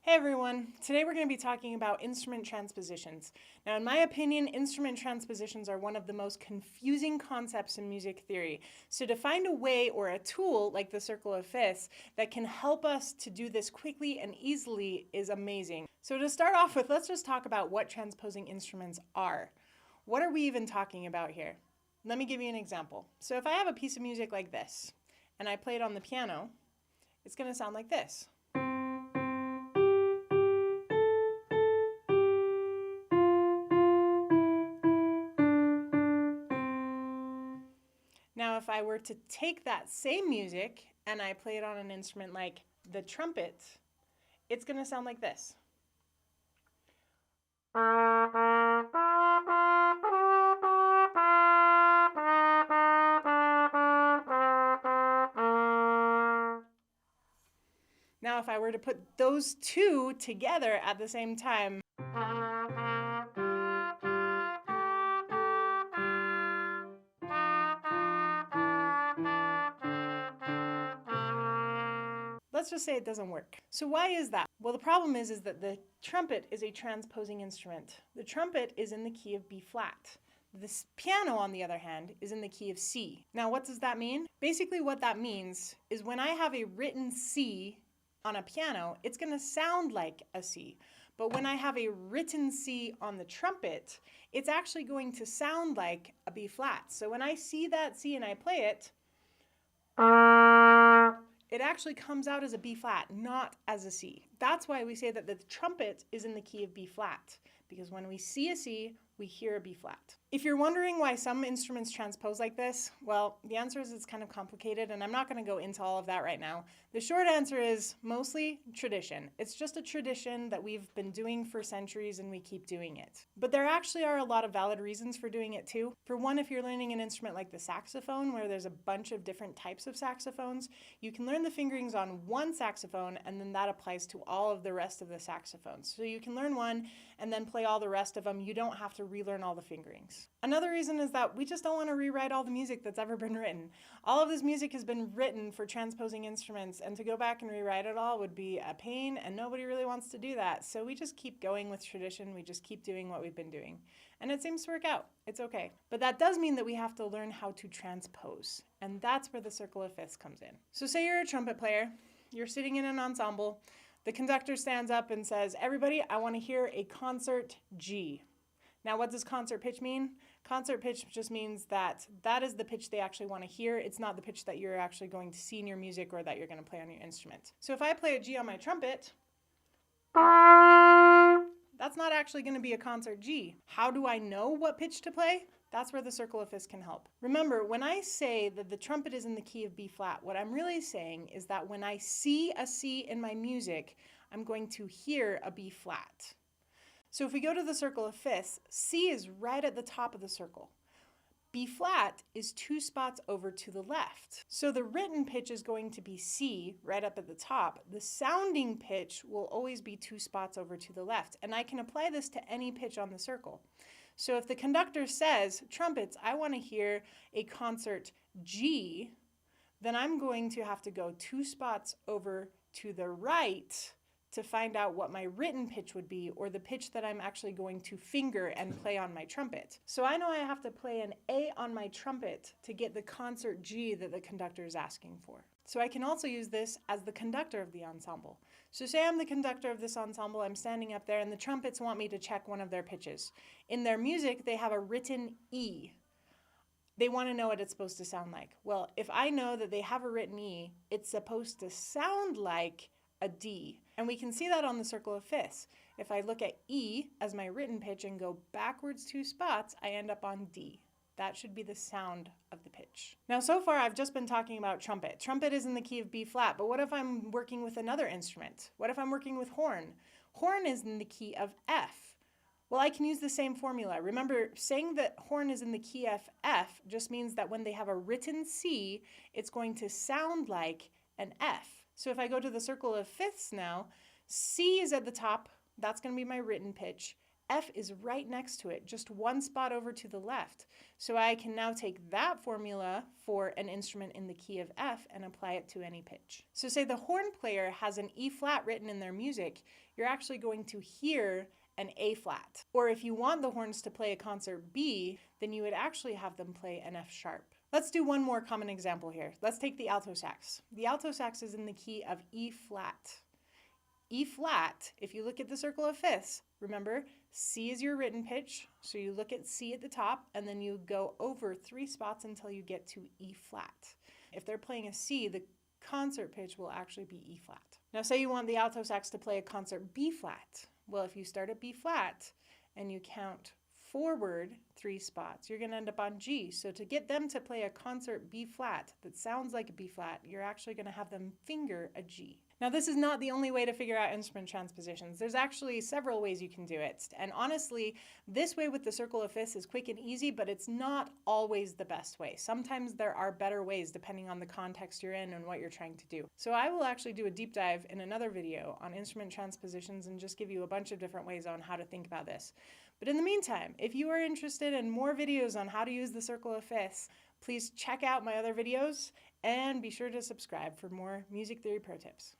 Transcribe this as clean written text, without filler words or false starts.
Hey everyone, today we're going to be talking about instrument transpositions. Now in my opinion, instrument transpositions are one of the most confusing concepts in music theory. So to find a way or a tool like the circle of fifths that can help us to do this quickly and easily is amazing. So to start off with, let's just talk about what transposing instruments are. What are we even talking about here? Let me give you an example. So if I have a piece of music like this and I play it on the piano, it's going to sound like this. Now, if I were to take that same music and I play it on an instrument like the trumpet, it's going to sound like this. Now, if I were to put those two together at the same time, let's just say it doesn't work. So why is that? Well, the problem is that the trumpet is a transposing instrument. The trumpet is in the key of B flat. This piano, on the other hand, is in the key of C. Now, what does that mean? Basically, what that means is when I have a written C on a piano, it's going to sound like a C. But when I have a written C on the trumpet, it's actually going to sound like a B flat. So when I see that C and I play it, it actually comes out as a B flat, not as a C. That's why we say that the trumpet is in the key of B flat, because when we see a C, we hear a B flat. If you're wondering why some instruments transpose like this, well, the answer is it's kind of complicated, and I'm not going to go into all of that right now. The short answer is mostly tradition. It's just a tradition that we've been doing for centuries and we keep doing it. But there actually are a lot of valid reasons for doing it too. For one, if you're learning an instrument like the saxophone, where there's a bunch of different types of saxophones, you can learn the fingerings on one saxophone and then that applies to all of the rest of the saxophones. So you can learn one and then play all the rest of them. You don't have to relearn all the fingerings. Another reason is that we just don't want to rewrite all the music that's ever been written. All of this music has been written for transposing instruments, and to go back and rewrite it all would be a pain, and nobody really wants to do that. So we just keep going with tradition. We just keep doing what we've been doing. And it seems to work out. It's okay. But that does mean that we have to learn how to transpose. And that's where the circle of fifths comes in. So say you're a trumpet player, you're sitting in an ensemble, the conductor stands up and says, "Everybody, I want to hear a concert G." Now, what does concert pitch mean? Concert pitch just means that that is the pitch they actually want to hear. It's not the pitch that you're actually going to see in your music or that you're going to play on your instrument. So if I play a G on my trumpet, that's not actually going to be a concert G. How do I know what pitch to play? That's where the circle of fifths can help. Remember, when I say that the trumpet is in the key of B flat, what I'm really saying is that when I see a C in my music, I'm going to hear a B flat. So if we go to the circle of fifths, C is right at the top of the circle. B flat is 2 spots over to the left. So the written pitch is going to be C right up at the top. The sounding pitch will always be 2 spots over to the left. And I can apply this to any pitch on the circle. So if the conductor says, "Trumpets, I want to hear a concert G," then I'm going to have to go 2 spots over to the right to find out what my written pitch would be, or the pitch that I'm actually going to finger and play on my trumpet. So I know I have to play an A on my trumpet to get the concert G that the conductor is asking for. So I can also use this as the conductor of the ensemble. So say I'm the conductor of this ensemble, I'm standing up there, and the trumpets want me to check one of their pitches. In their music, they have a written E. They want to know what it's supposed to sound like. Well, if I know that they have a written E, it's supposed to sound like a D. And we can see that on the circle of fifths. If I look at E as my written pitch and go backwards 2 spots, I end up on D. That should be the sound of the pitch. Now, so far I've just been talking about trumpet. Trumpet is in the key of B flat, but what if I'm working with another instrument? What if I'm working with horn? Horn is in the key of F. Well, I can use the same formula. Remember, saying that horn is in the key of F just means that when they have a written C, it's going to sound like an F. So if I go to the circle of fifths now, C is at the top, that's going to be my written pitch. F is right next to it, just one spot over to the left. So I can now take that formula for an instrument in the key of F and apply it to any pitch. So say the horn player has an E flat written in their music, you're actually going to hear an A flat. Or if you want the horns to play a concert B, then you would actually have them play an F sharp. Let's do one more common example here. Let's take the alto sax. The alto sax is in the key of E flat. E flat, if you look at the circle of fifths, remember C is your written pitch, so you look at C at the top and then you go over 3 spots until you get to E flat. If they're playing a C, the concert pitch will actually be E flat. Now say you want the alto sax to play a concert B flat. Well, if you start at B flat and you count forward 3 spots, you're going to end up on G. So to get them to play a concert B flat that sounds like a B flat, you're actually going to have them finger a G. Now this is not the only way to figure out instrument transpositions. There's actually several ways you can do it. And honestly, this way with the circle of fifths is quick and easy, but it's not always the best way. Sometimes there are better ways depending on the context you're in and what you're trying to do. So I will actually do a deep dive in another video on instrument transpositions and just give you a bunch of different ways on how to think about this. But in the meantime, if you are interested in more videos on how to use the circle of fifths, please check out my other videos and be sure to subscribe for more music theory pro tips.